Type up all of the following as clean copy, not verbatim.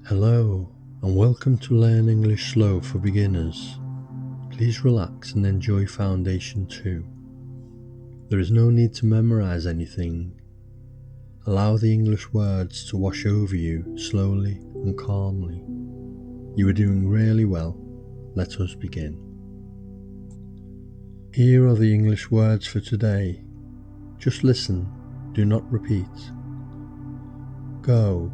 Hello, and welcome to Learn English Slow for Beginners. Please relax and enjoy Foundation 2. There is no need to memorize anything. Allow the English words to wash over you slowly and calmly. You are doing really well. Let us begin. Here are the English words for today. Just listen, do not repeat. Go,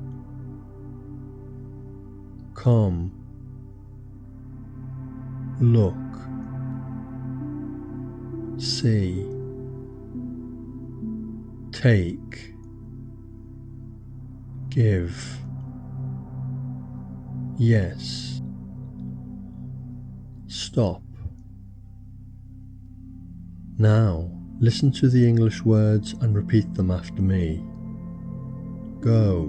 come, look, see, take, give, yes, stop. Now, listen to the English words and repeat them after me. Go,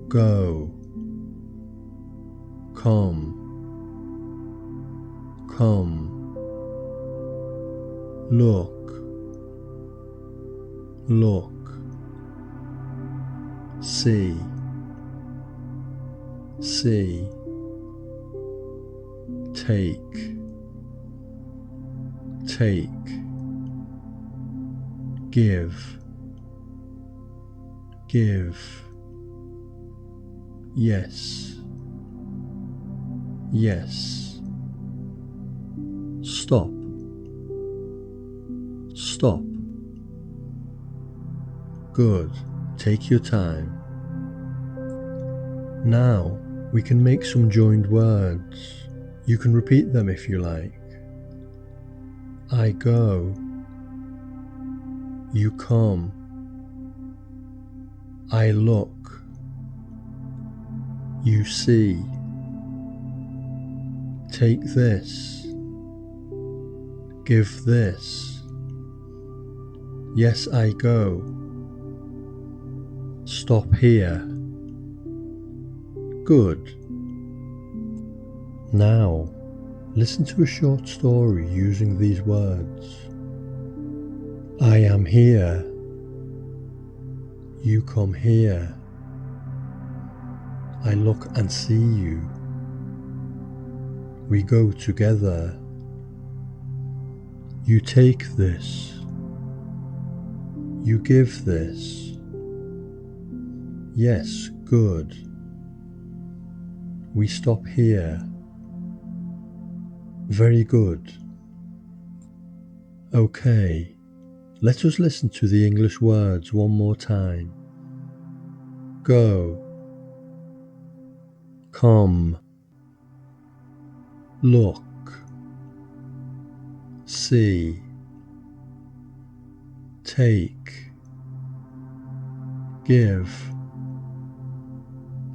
go, come, come, look, look, see, see, take, take, give, give, yes, yes, stop, stop, good, take your time. Now we can make some joined words. You can repeat them if you like. I go, you come, I look, you see, take this, give this, yes I go, stop here, good. Now, listen to a short story using these words. I am here, you come here, I look and see you, we go together, you take this, you give this, yes, good, we stop here, very good. Okay, let us listen to the English words one more time. Go, come, look, see, take, give,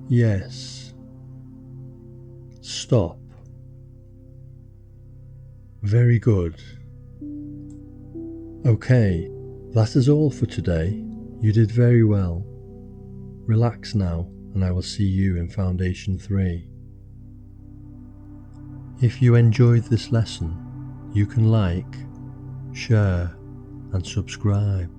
yes, stop. Very good. Okay, that is all for today. You did very well. Relax now, and I will see you in Foundation 3. If you enjoyed this lesson, you can like, share, and subscribe.